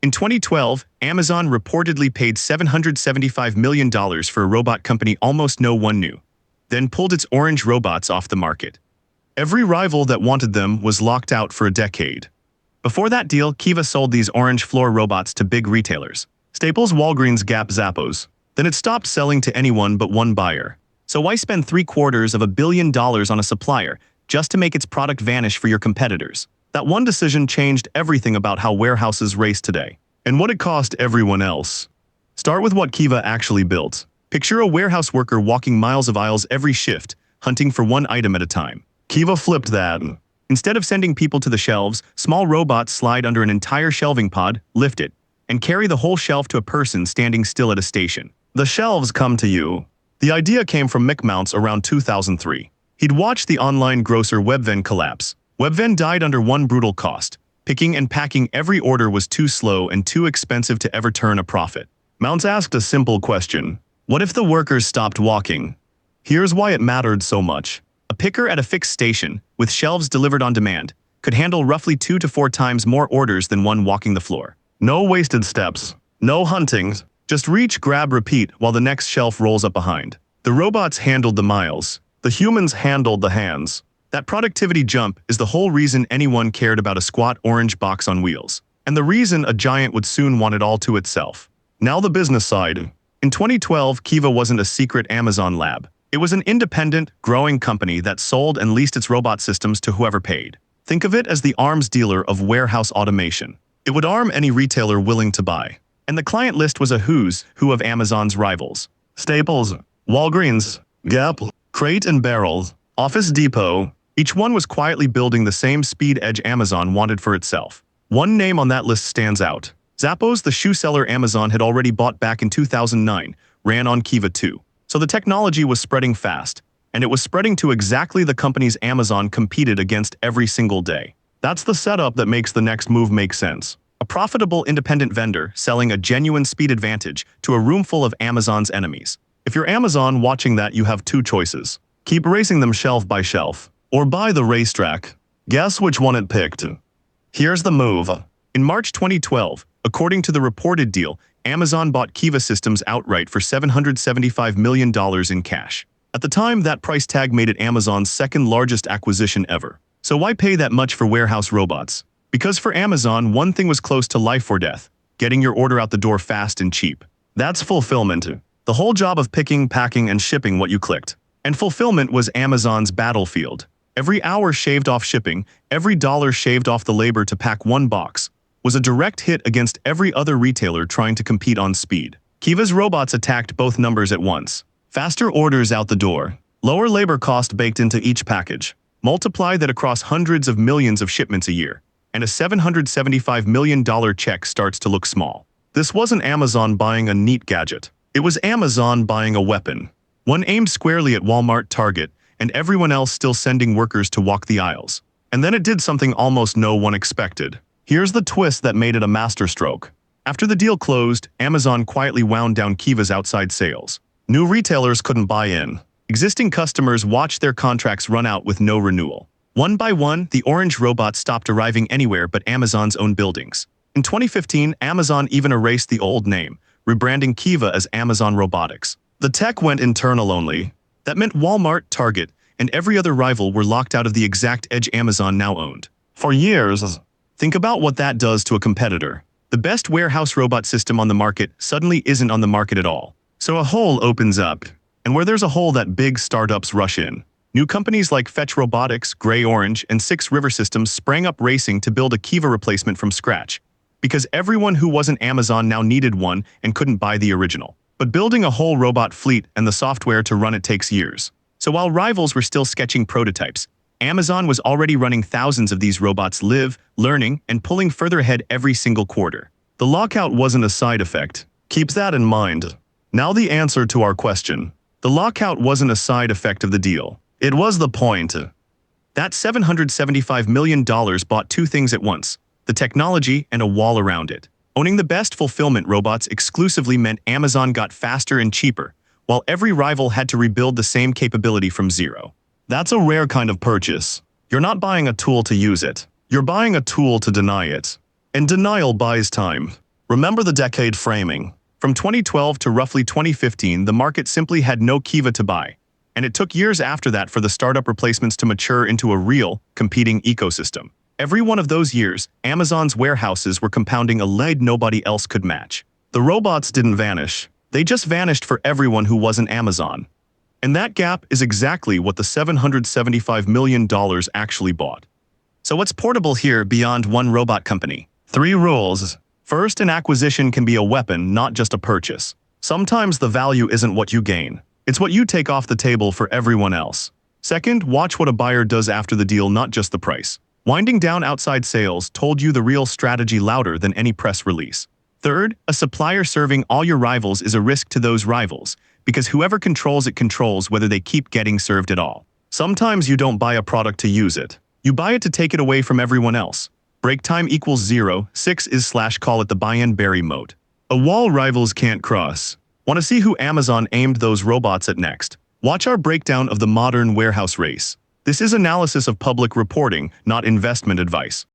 In 2012, Amazon reportedly paid $775 million for a robot company almost no one knew, then pulled its orange robots off the market. Every rival that wanted them was locked out for a decade. Before that deal, Kiva sold these orange floor robots to big retailers: Staples, Walgreens, Gap, Zappos. Then it stopped selling to anyone but one buyer. So why spend $750 million on a supplier just to make its product vanish for your competitors? That one decision changed everything about how warehouses race today, and what it cost everyone else. Start with what Kiva actually built. Picture a warehouse worker walking miles of aisles every shift, hunting for one item at a time. Kiva flipped that. Instead of sending people to the shelves, small robots slide under an entire shelving pod, lift it, and carry the whole shelf to a person standing still at a station. The shelves come to you. The idea came from Mick Mounts around 2003. He'd watched the online grocer Webven collapse. Webven died under one brutal cost: picking and packing every order was too slow and too expensive to ever turn a profit. Mounts asked a simple question: what if the workers stopped walking? Here's why it mattered so much. A picker at a fixed station, with shelves delivered on demand, could handle roughly 2 to 4 times more orders than one walking the floor. No wasted steps, no hunting, just reach, grab, repeat while the next shelf rolls up behind. The robots handled the miles, the humans handled the hands. That productivity jump is the whole reason anyone cared about a squat orange box on wheels, and the reason a giant would soon want it all to itself. Now the business side. In 2012, Kiva wasn't a secret Amazon lab. It was an independent, growing company that sold and leased its robot systems to whoever paid. Think of it as the arms dealer of warehouse automation. It would arm any retailer willing to buy. And the client list was a who's who of Amazon's rivals: Staples, Walgreens, Gap, Crate and Barrel, Office Depot. Each one was quietly building the same speed edge Amazon wanted for itself. One name on that list stands out. Zappos, the shoe seller Amazon had already bought back in 2009, ran on Kiva too. So the technology was spreading fast, and it was spreading to exactly the companies Amazon competed against every single day. That's the setup that makes the next move make sense. A profitable independent vendor selling a genuine speed advantage to a room full of Amazon's enemies. If you're Amazon watching that, you have two choices: keep racing them shelf by shelf, or buy the racetrack. Guess which one it picked? Here's the move. In March 2012, according to the reported deal, Amazon bought Kiva Systems outright for $775 million in cash. At the time, that price tag made it Amazon's second largest acquisition ever. So why pay that much for warehouse robots? Because for Amazon, one thing was close to life or death: getting your order out the door fast and cheap. That's fulfillment. The whole job of picking, packing, and shipping what you clicked. And fulfillment was Amazon's battlefield. Every hour shaved off shipping, every dollar shaved off the labor to pack one box, was a direct hit against every other retailer trying to compete on speed. Kiva's robots attacked both numbers at once. Faster orders out the door, lower labor cost baked into each package. Multiply that across hundreds of millions of shipments a year, and a $775 million check starts to look small. This wasn't Amazon buying a neat gadget. It was Amazon buying a weapon. One aimed squarely at Walmart, Target, and everyone else still sending workers to walk the aisles. And then it did something almost no one expected. Here's the twist that made it a masterstroke. After the deal closed, Amazon quietly wound down Kiva's outside sales. New retailers couldn't buy in. Existing customers watched their contracts run out with no renewal. One by one, the orange robots stopped arriving anywhere but Amazon's own buildings. In 2015, Amazon even erased the old name, rebranding Kiva as Amazon Robotics. The tech went internal only. That meant Walmart, Target, and every other rival were locked out of the exact edge Amazon now owned. For years. Think about what that does to a competitor. The best warehouse robot system on the market suddenly isn't on the market at all. So a hole opens up. And where there's a hole, that big startups rush in. New companies like Fetch Robotics, Gray Orange, and 6 River Systems sprang up racing to build a Kiva replacement from scratch. Because everyone who wasn't Amazon now needed one and couldn't buy the original. But building a whole robot fleet and the software to run it takes years. So while rivals were still sketching prototypes, Amazon was already running thousands of these robots live, learning, and pulling further ahead every single quarter. The lockout wasn't a side effect. Keep that in mind. Now the answer to our question. The lockout wasn't a side effect of the deal. It was the point. That $775 million bought two things at once: the technology and a wall around it. Owning the best fulfillment robots exclusively meant Amazon got faster and cheaper, while every rival had to rebuild the same capability from zero. That's a rare kind of purchase. You're not buying a tool to use it. You're buying a tool to deny it. And denial buys time. Remember the decade framing. From 2012 to roughly 2015, the market simply had no Kiva to buy, and it took years after that for the startup replacements to mature into a real, competing ecosystem. Every one of those years, Amazon's warehouses were compounding a lead nobody else could match. The robots didn't vanish. They just vanished for everyone who wasn't Amazon. And that gap is exactly what the $775 million actually bought. So what's portable here beyond one robot company? 3 rules. First, an acquisition can be a weapon, not just a purchase. Sometimes the value isn't what you gain. It's what you take off the table for everyone else. Second, watch what a buyer does after the deal, not just the price. Winding down outside sales told you the real strategy louder than any press release. Third, a supplier serving all your rivals is a risk to those rivals, because whoever controls it controls whether they keep getting served at all. Sometimes you don't buy a product to use it. You buy it to take it away from everyone else. Break time equals 0, 6 is / call it the buy-and-bury mode. A wall rivals can't cross. Want to see who Amazon aimed those robots at next? Watch our breakdown of the modern warehouse race. This is analysis of public reporting, not investment advice.